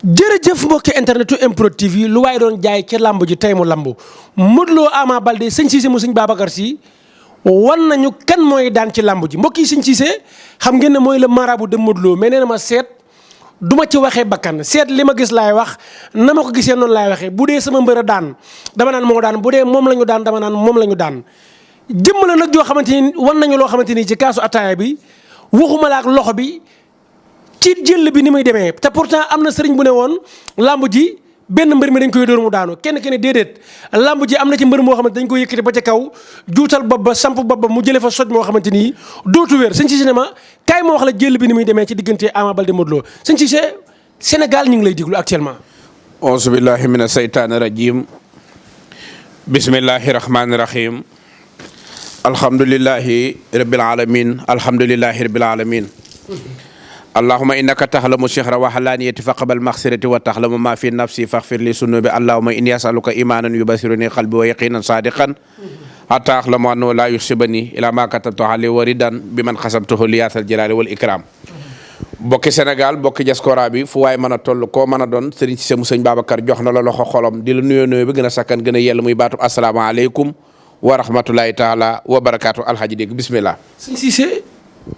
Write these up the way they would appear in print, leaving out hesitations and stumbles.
jërëjëf mbokki internetu MPROD TV lu waaye doon jaay ci lamb ji tey mu lamb Modou Lo Ama Baldé sëñ Cissé mu sëñ Babacar Sy wan nañu kan mooy daan ci lamb ji mbokk yi sëñ Cissé xam ngeen ne mooy le marabout de Modou Lo mais nee na ma seet du ma ci waxee bakkan seet li ma gis laay wax na ma ko gisee noonu laay waxee bu dee sama mbër a daan dama naan moo daan bu dee moom la ñu daan dama naan moom la ñu daan jëmm la nag joo xamante ni wan nañu loo xamante ni ci kaasu ataaya bi waxuma la ak loxo bi ci jël bi ni muy demee te pourtant am na sëriñ bu ne woon lamb ji benn mbër mi dañ koy dóor mu daanu kenn déedéet lamb ji am na ci mbër moo xamante dañ koy yëkkati ba ca kaw juutal bopp ba samp bopp ba mu jëlee fa soj moo xamante ni dootu wér sëñ Cissé ne ma kaay ma wax la jël bi ni muy demee ci diggante Ama Baldé Modou Lo sëñ Cissé Sénégal ñu ngi lay déglu actuellement. auzu billahi mina seytaani rajim bismillahi rahmaani rahim alhamdulillahi rabbil alamin alhamdulillahi rabbil alamin allahuma innaka taxlamu sihra wa xalaaniyati faqabal maxsirati wa taxlamu ma fi nafsi faxfir li sunubi allahuma inni asaluka imanan yubasiruni qalbi wa yaqinan sadiqan hatta axlamu annahu la yusibani ila ma katabtu ali waridan bi man xasabtuhu liyaasal jalali wal ikram bokki Sénégal bokki diaspora bi fu waay mën a toll koo mën a doon Serigne Cissé mu sëñ Babacar jox na la loxo xolom di la nuyoo bi gën a sakkan gën a yell muy baatu asalaamaaleykum wa rahmatulahi taala wa barakaatu alhaji dégg bismillah sëñ Cissé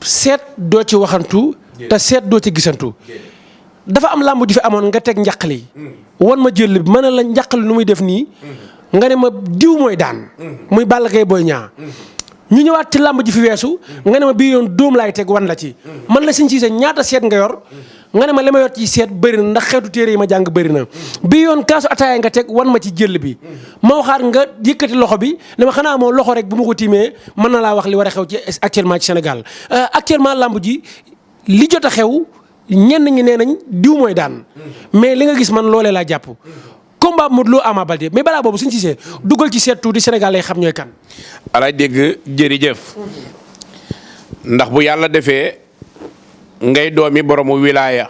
seet doo ci waxantu te seet doo ci gisantu dafa am làmb ju fi amoon nga teg njaqali wan ma jël bi mën a la njaqali nu muy def nii nga ne ma diw mooy daan muy Balla Gaye Boy Niang ñu ñëwaat ci làmb ji fi weesu nga ne ma bii yoon dóom laay teg wan la ci man la sëñ Cissé ñaata seet nga yor nga ne ma li ma yor ci seet bëri na ndax xeetu téere yi ma jàng bëri na bii yoon kaasu ataaya nga teg wan ma ci jël bi ma waxaat nga yëkkati loxo bi ne ma xanaa moo loxo rek bu ma ko tiimee mën na laa wax li war a xew ci actuellement ci Sénégal actuellement làmb ji li jot a xew ñenn ñi nee nañ diw mooy daan mais li nga gis man loolee laa jàpp combat Modou Lo Ama Baldé mais balaa boobu suñu Cissé dugal ci seet tuuti Sénégal lay xam ñooy kan. alaay dégg jërëjëf ndax bu yàlla defee ngay doomi boromu wilaaya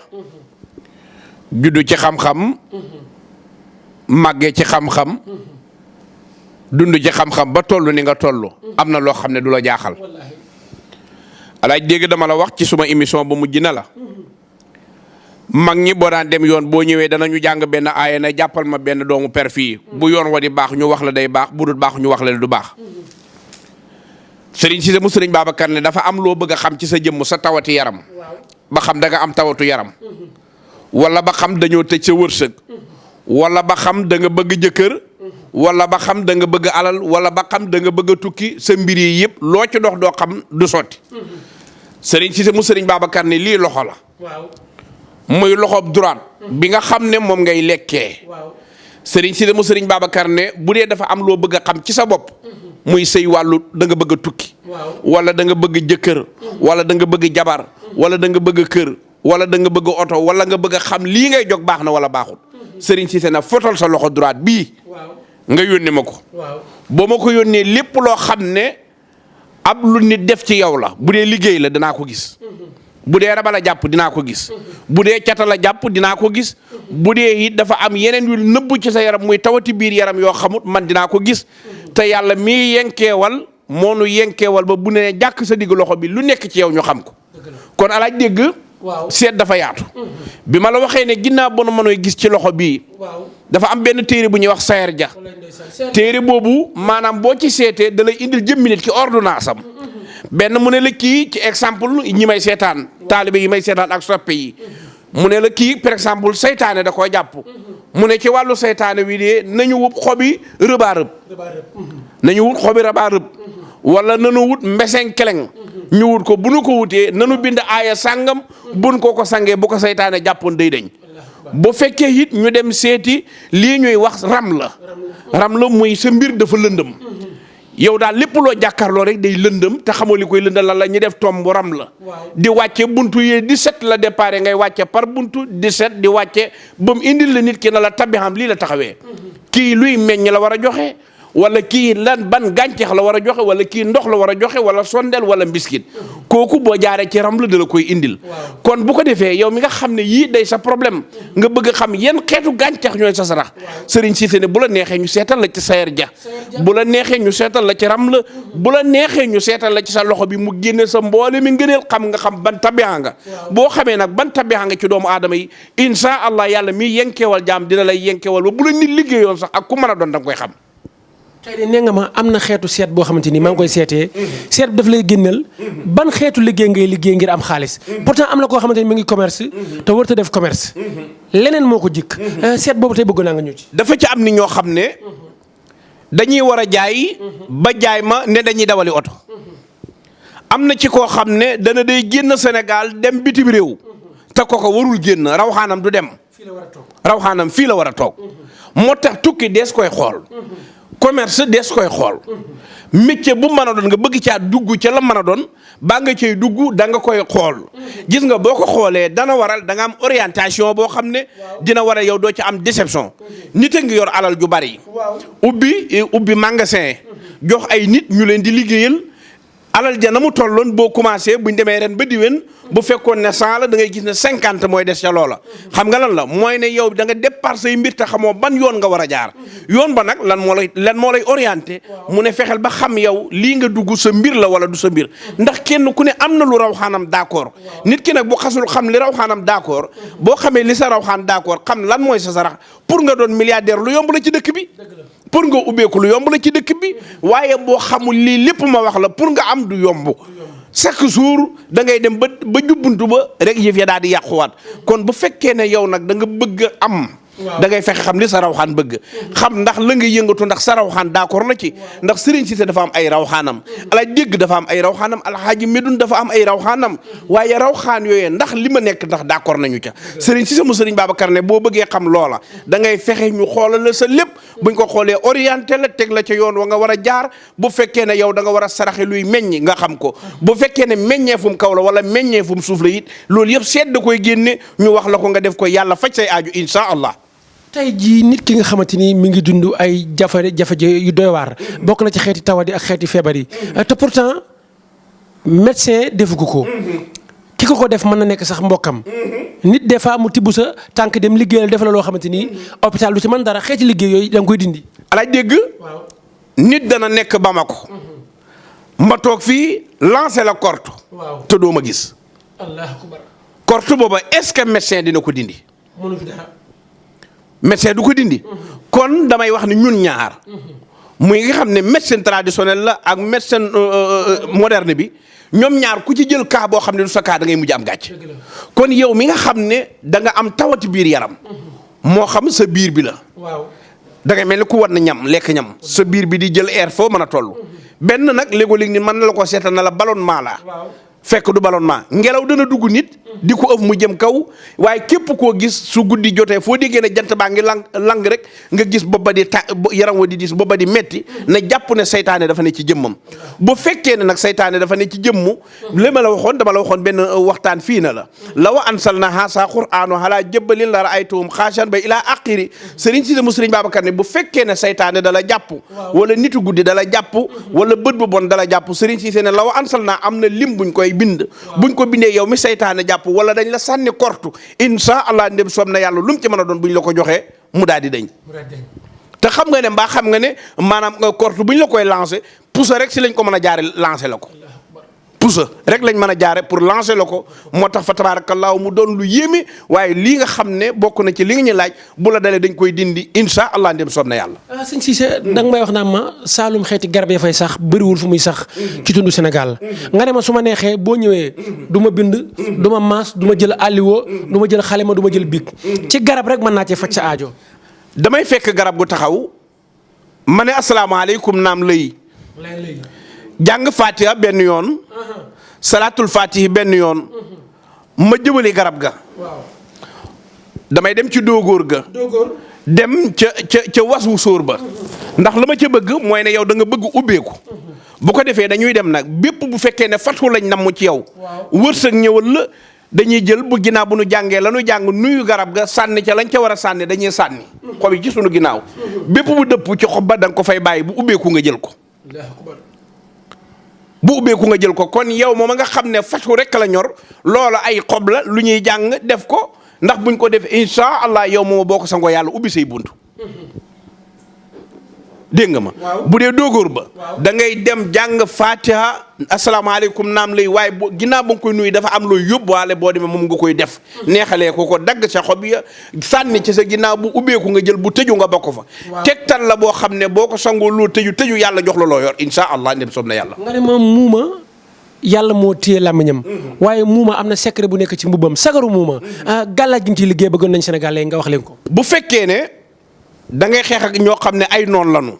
juddu ci xam-xam màggee ci xam-xam dund ci xam-xam ba toll ni nga toll am na loo xam ne du la jaaxal alaay dégg dama la wax ci suma émission bu mujj na la mag ñi boo daan dem yoon boo ñëwee danañu jàng benn aaya na jàppal ma benn doomu per fii bu yoon wa di baax ñu wax la day baax bu dul baax ñu wax la du baax Serigne Cissé mu Serigne Babacar ne dafa am loo bëgg a xam ci sa jëmm sa tawati yaram ba xam da nga am tawatu yaram wala ba xam dañoo tëj sa wërsëg wala ba xam da nga bëgg jëkkër wala ba xam da nga bëgg alal wala ba xam da nga bëgg a tukki sa mbir yi yëpp loo ci dox doo xam du sotti Serigne Cissé mu Serigne Babacar ne lii loxo la muy loxob droite bi nga xam ne moom ngay lekkee Serigne Cissé mu Serigne Babacar ne bu dee dafa am loo bëgg a xam ci sa bopp muy sëy wàllu da nga bëgg a tukki wala da nga bëgg jëkkër wala da nga bëgg jabar wala da nga bëgg kër wala da nga bëgg oto wala nga bëgg a xam lii ngay jog baax na wala baaxul Serigne Cissé na fotol sa loxo droite bii nga yónnee ma ko boo ma ko yónnee lépp loo xam ne ab lu nit def ci yow la bu dee liggéey la danaa ko gis bu dee raba la jàpp dinaa ko gis bu dee cata la jàpp dinaa ko gis bu dee it dafa am yeneen yu nëbbu ci sa yaram muy tawati biir yaram yoo xamut man dinaa ko gis te yàlla mii yenkeewal moo nu yenkeewal ba bu ne jàkk sa digg loxo bi lu nekk ci yow ñu xam ko kon alaaj dégg seet dafa yaatu bi ma la waxee ne ginnaaw ba nu mënoy gis ci loxo bii dafa am benn téere bu ñuy wax Sayer Dia téere boobu maanaam boo ci seetee da lay indil jëmmi nit ki ordonnance am benn mu ne la kii ci exemple ñi may seetaan taalibe yi may seetaan ak soppe yi mu ne la kii par exemple seytaane da koo jàpp mu ne ci wàllu seytaane wi de nañu wut xobi rëbaarëb nañu wut xobi rëbaarëb wala nanu wut mbeseng keleng ñu wut ko bu nu ko wutee nanu bind aaya sàngam bun ko sangee bu ko seytaane jàppoon day dañ bu fekkee it ñu dem seeti lii ñuy wax ram la muy sa mbir dafa lëndëm yow daal lépp loo jàkkaarloo rek day lëndëm te xamoo li koy lëndal la ñu def tomb ram la di wàcce buntu yi 17 la départ ngay wàcce par buntu 17 di wàcce ba mu indil la nit ki na la tabi xam lii la taxawee kii luy meññ la war a joxe wala kii lan ban gàncax la war a joxe wala kii ndox la war a joxe wala sondel wala mbiskit kooku boo jaaree ci ramlu da la koy indil. kon bu ko defee yow mi nga xam ne yii day sa problème nga bëgg a xam yan xeetu gàncax ñooy sa sarax Serigne Cissé ne bu la neexee ñu seetal la ci sayer ja bu la neexee ñu seetal la ci ramla bu la neexee ñu seetal la ci sa loxo bi mu génne sa mboole mi ngëneel xam nga xam ban tabixa nga boo xamee nag ban tabixa nga ci doomu aadama yi insha allah yàlla mi yenkewal jaam dina lay yenkewal ba bu la nit liggéeyoon sax ak ku mën a doon da nga koy xam. tey de nee nga ma am na xeetu seet boo xamante ni maa ngi koy seetee seet bi daf lay génneel ban xeetu liggéey ngay liggéey ngir am xaalis pourtant am na koo xamante ni mi ngi commerce te warut a def commerce leneen moo ko jikk seet boobu tey bëgg naa nga ñëw ci. dafa ci am ni ñoo xam ne dañuy war a jaay ba jaay ma ne dañuy dawali oto am na ci koo xam ne dana day génn Sénégal dem bitim réew te ko warul génn rawxaanam du dem rawxaanam fii la war a toog moo tax tukki dees koy xool commerce dees koy xool métier bu mën a doon nga bëgg caa dugg ca la mën a doon baa nga cay dugg da nga koy xool gis nga boo ko xoolee dana waral da nga am orientation boo xam ne dina waral yow doo ci am déception nit a ngi yor alal ju bari ubbi magasin jox ay nit ñu leen di liggéeyal alal ja na mu tolloon boo commencé buñ demee ren ba diwén bu fekkoon ne 100 la da ngay gis ne 50 mooy des ca loola xam nga lan la mooy ne yow da nga départ say mbir te xamoo ban yoon nga war a jaar yoon ba nag lan moo lay orienté mu ne fexeel ba xam yow lii nga dugg sa mbir la wala du sa mbir ndax kenn ku ne am na lu raw xaanam d'accord nit ki nag bu xasul xam li raw xaanam d'accord boo xamee li sa raw xaan d'accord xam lan mooy sa sarax pour nga doon milliardaire lu yomb la ci dëkk bi pour nga ubbeeku lu yomb la ci dëkk bi waaye boo xamul lii lépp ma wax la pour nga am du yomb chaque jour da ngay dem ba jubbuntu ba rek yëf ya daal di yàquwaat kon bu fekkee ne yow nag da nga bëgg am da ngay fexe xam li sa rawxaan bëgg xam ndax la nga yëngatu ndax sa rawxaan d'accord na ci ndax Serigne Cissé dafa am ay rawxaanam ala dégg dafa am ay rawxaanam alxaaji Medoune dafa am ay rawxaanam waaye rawxaan yooyee ndax li ma nekk ndax d'accord nañu ca Serigne Cissé mu Serigne Babacar ne boo bëggee xam loola da ngay fexe ñu xoolal la sa lépp buñ ko xoolee orienté la teg la ca yoon wa nga war a jaar bu fekkee ne yow da nga war a saraxe luy meññ nga xam ko bu fekkee ne meññee fu mu kaw la wala meññee fu mu suuf la it loolu yëpp seet da koy génne ñu wax la ko nga def ko yàlla faj say aaju insha allah. tey jii nit ki nga xamante ni mi ngi dund ay jafe-jafe yu doy waar bokk na ci xeeti tawat yi ak xeeti feebar yi te pourtant médecin defu ko ki ko def mën na nekk sax mbokkam nit des fois mu tibb sa tànk dem liggéeyal def la loo xamante ni hôpital du ci mën dara xeeti liggéey yooyu da nga koy dindi. alaaj dégg nit dana nekk Bamako ma toog fii lancé la korte te doo ma gis Allahu akbar korte booba est-ce que médecin dina ko dindi mënu fi dara médecin du ko dindi kon damay wax ne ñun ñaar muy nga xam ne médecine traditionnelle la ak médecine moderne bi ñoom ñaar ku ci jël cas boo xam ne du sa cas da ngay mujj am gàcc kon yow mi nga xam ne da nga am tawati biir yaram moo xam sa biir bi la da ngay mel ni ku war na ñam lekk ñam sa biir bi di jël air foo mën a toll benn nag léegoo-léeg ni mën na la ko seetal na la ballonnement la fekk du ballonnement ngelaw dana dugg nit di ko ëf mu jëm kaw waaye képp koo gis su guddi jotee foo déggee ne jant baa ngi lang rek nga gis booba di yaram wa di diis booba di metti na jàpp ne saytaane dafa ne ci jëmmam bu fekkee ne nag saytaane dafa ne ci jëmmu li ma la waxoon dama la waxoon benn waxtaan fii na la lawa ansalna haasa qur'aanu ala jabalin la ra'aytuhum xaashan ba ilaa aqiri Serigne Cissé mu Serigne Babacar ne bu fekkee ne saytaane dala jàpp wala nitu guddi dala jàpp wala bët bu bon dala jàpp Serigne Cissé ne lawa ansalna am na lim buñ koy bind buñ ko bindee yow mi saytaane jàpp wala dañ la sànni kortu insha allah ndem soob na yàlla lu mu ci mën a doon buñ la ko joxee mu daal di dañ te xam nga ne mbaa xam nga ne maanaam kortu buñ la koy lancé pousse rek si lañ ko mën a jaare lancé la ko pousse rek lañ mën a jaare pour lancer la ko moo tax fa tabaarakallaahu mu doon lu yéeme waaye lii nga xam ne bokk na ci li nga ñu laaj bu la dalee dañ koy dindi insha allah ndem soob na yàlla. sëñ Cissé danga may wax naa ma Saalum xeeti garab ya fay sax bëriwul fu muy sax ci tundu Sénégal nga ne ma su ma neexee boo ñëwee du ma bind du ma maas du ma jël alliwo du ma jël xalima du ma jël bic ci garab rek mën naa cee faj sa aajo. damay fekk garab gu taxaw ma ne asalaamaaleykum naam lay jàng Fatiha benn yoon salaatul Fatihi benn yoon ma jëmale garab ga damay dem ci doogóor ga dem ca was wu sóor ba ndax la ma ca bëgg mooy ne yow da nga bëgg ubbeeku bu ko defee dañuy dem nag bépp bu fekkee ne fatu lañ namm ci yow wërsëg ñëwal la dañuy jël bu ginnaaw bu nu jàngee la nu jàng nuyu garab ga sànni ca lañ ca war a sànni dañuy sànni xob yi ci sunu ginnaaw bépp bu dëpp ci xob ba da nga ko fay bàyyi bu ubbeeku nga jël ko bu ubbeeku nga jël ko kon yow moom nga xam ne fatu rek la ñor loola ay xob la lu ñuy jàng def ko ndax buñ ko def insha allah yow moom boo ko sangoo yàlla ubbi say bunt dégg nga ma bu dee dóogóor ba da ngay dem jàng fatiha asalaamaaleykum naam lay waaye bu ginnaaw ba nga koy nuyu dafa am looy yóbbuwaale boo demee moom nga koy def neexalee ko dagg sa xob ya sànni ci sa ginnaaw bu ubbeeku nga jël bu tëju nga bokk fa tegtal la boo xam ne boo ko sangoo loo tëju yàlla jox la loo yor insha allah ndem soob na yàlla nga ne ma muuma yàlla moo téye làmmiñam waaye muuma am na secret bu nekk ci mbubbam sagaru muuma gàllaaj gi ñu ciy liggéey bëggoon nañ Sénégal léegi nga wax leen ko bu fekkee ne da ngay xeex ak ñoo xam ne ay noon lanu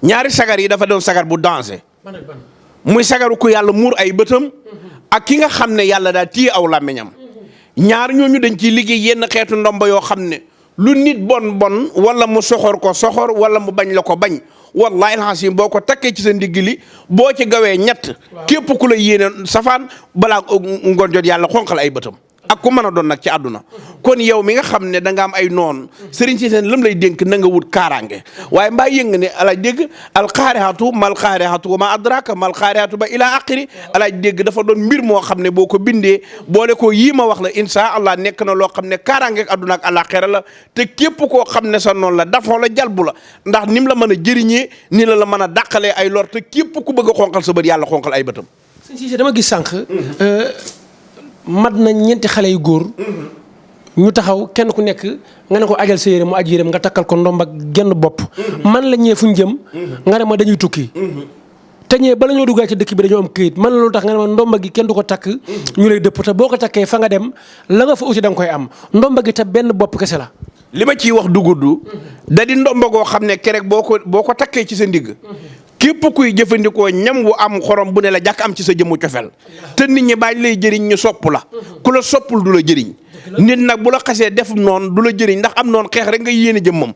ñaari sagar yi dafa doon sagar bu danger muy sagaru ku yàlla muur ay bëtam ak ki nga xam ne yàlla daa téye aw làmmiñam ñaar ñooñu dañ ciy liggéey yenn xeetu ndomba yoo xam ne lu nit bon wala mu soxor ko soxor wala mu bañ la ko bañ wallahi alhasim boo ko takkee ci sa ndigg li boo ci gawee ñett képp ku la yéene safaan balaa ngoon jot yàlla xonqal ay bëtam ak ku mën a doon nag ci àdduna kon yow mi nga xam ne da nga am ay noon sëriñ si seen lam lay dénk na nga wut kaaraange waaye mbaa yëng ne alaaj dégg alxaarixatu mal xaarixatu wa ma adraka mal xaarixatu ba ila aqiri alaaj dégg dafa doon mbir moo xam ne boo ko bindee boole ko yii ma wax la insha allah nekk na loo xam ne kaaraange ak àdduna ak àllaaxira la te képp koo xam ne sa noonu la dafoo la jalbu la ndax nim la mën a jëriñee ni la mën a dàqalee ay lor te képp ku bëgg a xonqal sa bët yàlla xonqal ay bëtam sëñ Cissé dama gis sànq mat na ñeenti xale yu góor ñu taxaw kenn ku nekk nga ne ko ajal sa yére mu aj yéreem nga takkal ko ndomb ak genn bopp man la ñee fu ñu jëm nga ne ma dañuy tukki te ñee bala ñoo duggaa ci dëkk bi dañoo am këyit man la loolu tax nga ne ma ndomba gi kenn du ko takk ñu lay dëpp te boo ko takkee fa nga dem la nga fa uti da nga koy am ndomba gi te benn bopp kese la li ma ciy wax du gudd da di ndomba goo xam ne kerek boo ko takkee ci sa ndigg képp kuy jëfandikoo ñam wu am xorom bu ne la jàkk am ci sa jëmmu cofel te nit ñi bañ lay jëriñ ñu sopp la ku la soppul du la jëriñ nit nag bu la xasee def noonu du la jëriñ ndax am noonu xeex rek nga yéene jëmmam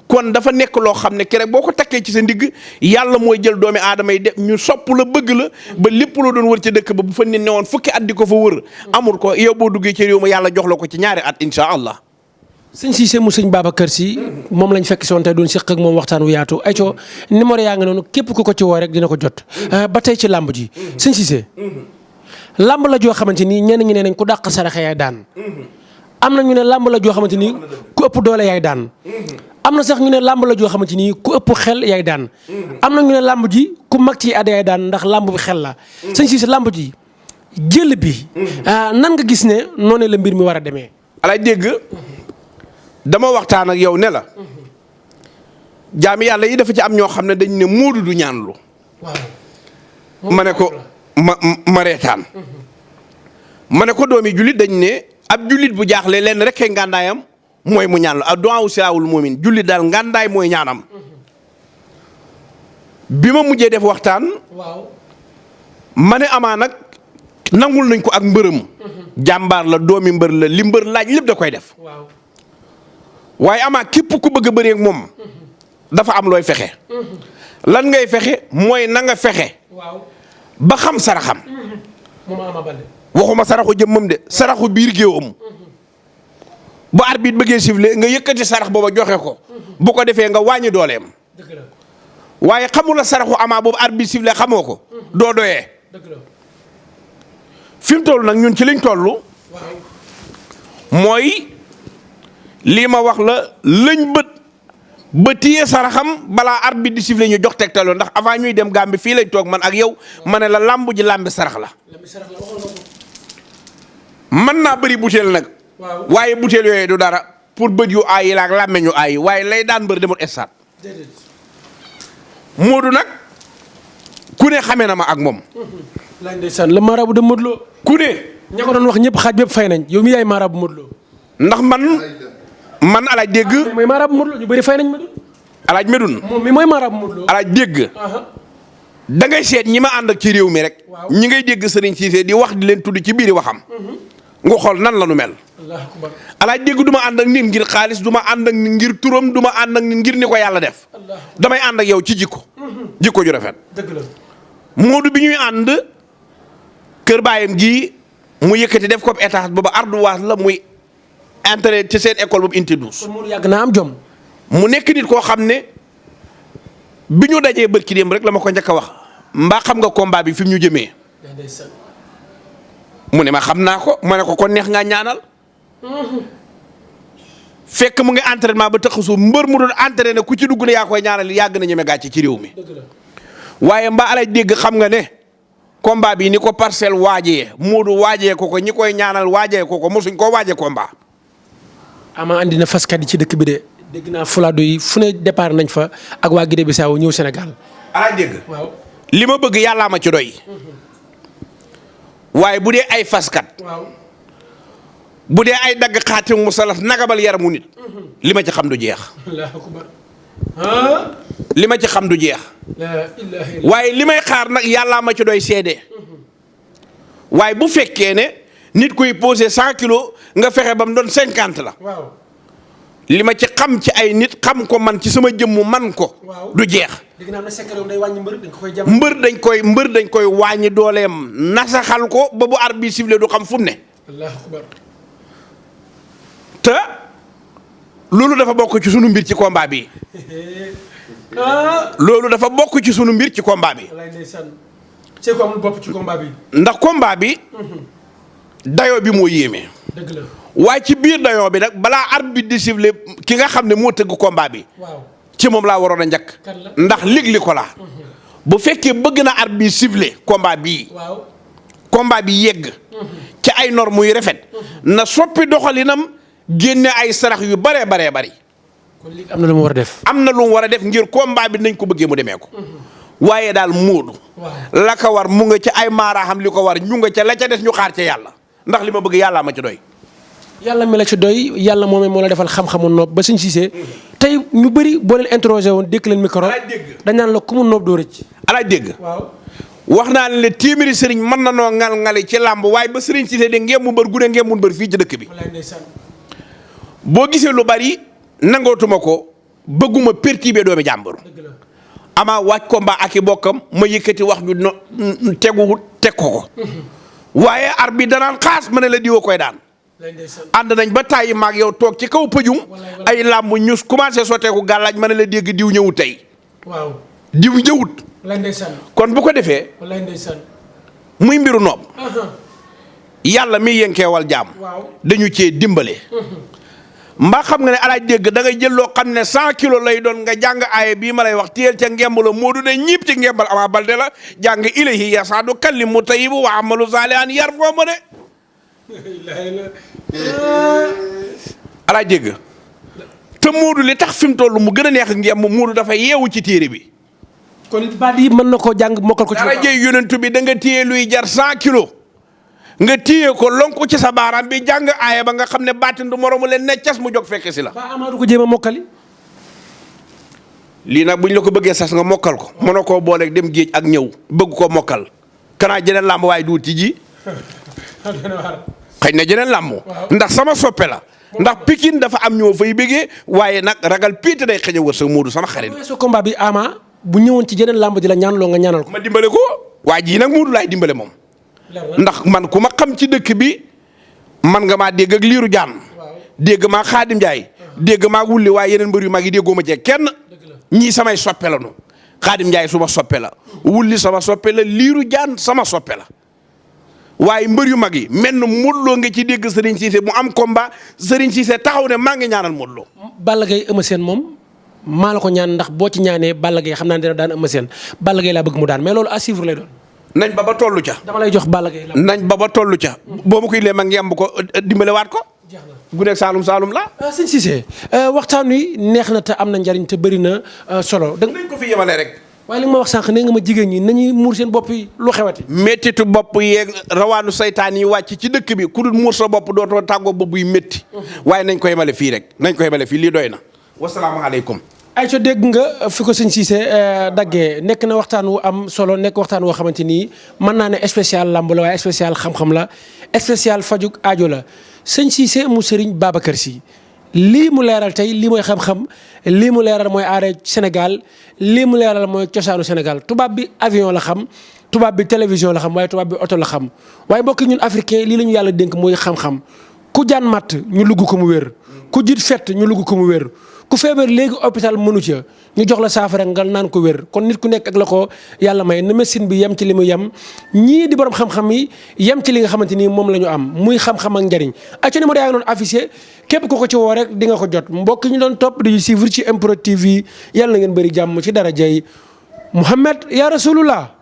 kon dafa nekk loo xam ne kerek boo ko takkee ci sa ndigg yàlla mooy jël doomi aadama yi def ñu sopp la bëgg la ba lépp loo doon wër ci dëkk ba bu fa nit ne woon fukki at di ko fa wër amul ko yow boo duggee ci réew ma yàlla jox la ko ci ñaari at insha allah sëñ Cissé mu sëñ Babacar Sy moom lañ fekk si woon tey doon seq ak moom waxtaan wu yaatu ay coo numéro yaa nga noonu képp ku ko ci woo rek dina ko jot ba tey ci làmb ji sëñ Cissé làmb la joo xamante ni ñenn ñi ne nañ ku dàq saraxe yaay daan am na ñu ne làmb la joo xamante ni ku ëpp doole yaay daan am na sax ñu ne làmb la joo xamante ni ku ëpp xel yaay daan am na ñu ne làmb ji ku mag ci at yaay daan ndax làmb bi xel la sëñ Cissé làmb ji jël bi nan nga gis ne noonu la mbir mi war a demee ala dégg dama waxtaan ak yow ne la jaami yàlla yi dafa ci am ñoo xam ne dañ ne moodu du ñaanlu ma ne ko ma reetaan ma ne ko doomi jullit dañ ne ab jullit bu jaaxle lenn rek kay ngàndaayam mooy mu ñaanlu ak du'aa silaahul mu'min jullit daal ngàndaay mooy ñaanam bi ma mujjee def waxtaan ma ne amaa nag nangul nañ ko ak mbërëm jàmbaar la doomi mbër la li mbër laaj lépp da koy def waaye amaa képp ku bëgg a bëree ak moom dafa am looy fexe lan ngay fexe mooy na nga fexe ba xam saraxam waxuma saraxu jëmmam de saraxu biir géewam bu arbitre bëggee siffler nga yëkkati sarax booba joxe ko bu ko defee nga wàññi dooleem waaye xamula saraxu amaa boobu arbitre siffler xamoo ko doo doyee fi mu toll nag ñun ci liñ toll mooy lii ma wax la lëñ bët ba téye saraxam balaa arbitre di siffler ñu jox tegtaloo ndax avant ñuy dem Gàmbi fii lañ toog man ak yow ma ne la làmb ji làmbi sarax la mën naa bëri butéel nag waaye butéel yooyu du dara pour bët yu aay yi la ak làmmeñ yu aay yi waaye lay daan mbër demul stade Modou nag ku ne xamee na ma ak moom lañ ndeysaan le marabout de Modou Lo ku ne ña ko doon wax ñëpp xaaj bépp fay nañ yow mi yaay marabout Modou Lo ndax man alaaj dégg mooy marabout Modou Lo ñu bëri fay nañ Modou alaaj medun moom mi mooy marabout Modou Lo alaaj dégg da ngay seet ñi ma ànd ak ci réew mi rek ñi ngay dégg Serigne Cissé di wax di leen tudd ci biiri waxam nga xool nan la nu mel alaaj dégg du ma ànd ak nit ngir xaalis du ma ànd ak nit ngir turam du ma ànd ak nit ngir ni ko yàlla def damay ànd ak yow ci jikko ju rafet dëgg la Modou bi ñuy ànd kër baayam gii mu yëkkati def ko étage booba ardoise la muy entré ci seen école boobu unité 12. kon Modou yàgg naa am jom. mu nekk nit koo xam ne bi ñu dajee bërki dem rek la ma ko njëkk a wax mbaa xam nga combat bi fi mu ñu jëmee. mu ne ma xam naa ko ma ne ko kon neex ngaa ñaanal. fekk mu ngi entraînement ba taxasu mbër mu doon entraîné ku ci dugg ne yaa koy ñaanal yàgg na ñeme gàcce ci réew mi. waaye mbaa alay dégg xam nga ne combat bi ni ko parcelle waajee Modou waajee ko ñi koy ñaanal waajee ko mosuñ koo waajee combat. Ama andi na faskat yi ci dëkk bi de dégg naa fulaado yi fu ne départ nañ fa ak waa Guinée Bissau ñëw Sénégal. alay dégg. waaw li ma bëgg yàllaa ma ci doy. waaye bu dee ay faskat. waaw bu dee ay dagg xaatim mu salaf nagabal yaramu nit. li ma ci xam du jeex. Allahu akbar. li ma ci xam du jeex. waaye li may xaar nag yàllaa ma ci doy seede. waaye bu fekkee ne nit kuy posé 100 kilos nga fexe ba mu doon 50 la. waaw li ma ci xam ci ay nit xam ko man ci sama jëmmu man ko. du jeex. dégg naa ne secret day wàññi mbër dañ ko koy jam. mbër dañ koy wàññi dooleem nasaxal ko ba bu arbitre sifflé du xam fu mu ne. Allahu akbar. te loolu dafa bokk ci sunu mbir ci combat bi. loolu dafa bokk ci sunu mbir ci combat bi. wallaay ndeysaan. c'est ko amul bopp ci combat bi. ndax combat bi dayoo bi moo yéeme. dëgg la. waaye ci biir dayoo bi nag balaa arbitre di siffler ki nga xam ne moo tëgg combat bi. waaw ci moom laa waroon a njëkk. ndax lig li ko la bu fekkee bëgg na arbitre siffler combat bii. waaw combat bi yegg. ci ay normes yu rafet. na soppi doxalinam génne ay sarax yu baree bari. kon lii am na lu mu war a def. am na lu mu war a def ngir combat bi nañ ko bëggee mu demee ko. waaye daal Modou. la ko war mu nga ci ay maaraaxam li ko war ñu nga ca la ca des ñu xaar ca yàlla ndax li ma bëgg yàllaa ma ci doy. yàlla mi la ci doy yàlla moomee moo la defal xam-xamu noob ba suñ siisee tey ñu bëri boo leen interrogé woon dékk leen micro. dañ naan la ku mu noob doo rëcc. alaaj dégg. waaw wax naa ne le téeméeri sëriñ mën na noo ngal-ngali ci làmb waaye ba sëriñ Cissé de ngeen mu mbër gu ne ngeen mu mbër fii ci dëkk bi. boo gisee lu bari nangootuma ko bëgguma perturber doomi jàmbur. ama wàcc combat ak i bokkam ma yëkkati wax ju no teguwut teg ko. waaye arbitre danaan xaas ma ne la diwa koy daan. ànd nañ ba tàyyi maag yow toog ci kaw pëjum ay làmb ñu commencé sotteeku gàllaaj ma ne la dégg diw ñëwut tey. waaw diw ñëwut. kon bu ko defee. muy mbiru noob. yàlla mi yenkeewal jaam. dañu cee dimbale. mbaa xam nga ne alaaj dégg da ngay jël loo xam ne 100 kilos lay doon nga jàng aaye bii ma lay wax téyel ca ngemb la Modou de ñiib ci ngembal Ama Baldé la jàng ilayhi yasaadu kallimu tayyibu wa amalu saalihan yar foo ma de. alaaj dégg te Modou li tax fi mu toll mu gën a neex ngemb Modou dafa yeewu ci téere bi. kon baat yi mën na koo jàng mokkal ko ci. dara jëy yonentu bi da nga téye luy jar 100 kilos. nga téye ko lonku ci sa baaraam bi jàng aaya ba nga xam ne baatin du moromu leen ne cas mu jóg fekk si la. ba Amadou ko jéem a mokkali. lii nag bu ñu la ko bëggee sas nga mokkal ko mënoo koo booleeg dem géej ak ñëw bëgg koo mokkal. kanaa jeneen làmb waaye du ci ji. xëy na jeneen làmb. ndax sama soppe la. ndax Pikine dafa am ñoo fay bëggee waaye nag ragal piite day xëj a wër sa Modou sama xarit. weesoo combat bi Ama bu ñëwoon ci jeneen làmb di la ñaanloo nga ñaanal ko. ma dimbale ko waa jii nag Modou laay dimbale moom. ndax man ku ma xam ci dëkk bi man nga maa dégg ak liiru jaan dégg maa Xaadim Njaay dégg maa wulli waaye yeneen mbër yu mag yi déggoo ma cee kenn ñii samay soppe la nu Xaadim Njaay suma soppe la wulli sama soppe la liiru jaan sama soppe la waaye mbër yu mag yi mel na Modou Lo nga ci dégg Serigne Cissé mu am combat Serigne Cissé taxaw ne maa ngi ñaanal Modou Lo. Balla Gaye Eumeu Sène moom maa la ko ñaan ndax boo ci ñaanee Balla Gaye xam naa ne dina daan Eumeu Sène Balla Gaye laa bëgg mu daan mais loolu à suivre lay doon. nañ ba tollu ca. dama lay jox Balla Gaye la. nañ ba tollu ca. boo ma koy lee ma ngemb ko dimbalewaat ko. jeex na guneeg Saalum la. sëñ Cissé waxtaan wi neex na te am na njariñ te bëri na solo. nañ ko fi yemale rek. waaye li nga ma wax sànq nee nga ma jigéen ñi nañuy muur seen bopp yi lu xewati. méttitu bopp yeeg rawaanu saytaan yi wàcc ci dëkk bi ku dul muur sa bopp dootoo tàggoo bopp yi métti. waaye nañ ko yemale fii rek nañ ko yemale fii lii doy na. wasalaamaaleykum. ay co dégg nga fi ko sëñ Cissé daggee nekk na waxtaan wu am solo nekk waxtaan woo xamante ni mën naa ne spécial lamb la waaye spécial xam-xam la spécial fajuk aajo la sëñ Cissé mu sëriñ Babacar Sy lii mu leeral tey lii mooy xam-xam lii mu leeral mooy aada Sénégal lii mu leeral mooy cosaanu Sénégal tubaab bi avion la xam tubaab bi télévision la xam waaye tubaab bi oto la xam waaye mbokk ñun africain lii la ñu yàlla dénk mooy xam-xam ku jaan matt ñu lugg ko mu wér ku jiit fett ñu lugg ko mu wér ku feebar léegi hôpital mënu ca ñu jox la saafara nga naan ko wér kon nit ku nekk ak la ko yàlla may na médecine bi yem ci li mu yem ñii di borom xam-xam yi yem ci li nga xamante ni moom la ñu am muy xam-xam ak njariñ acca numéro yaa ngi doon affiché képp ku ko ci woo rek di nga ko jot mbokk ñu doon topp di suivre ci MPROD TV yàlla na ngeen bëri jàmm ci darajay Muhammad ya Rasulullah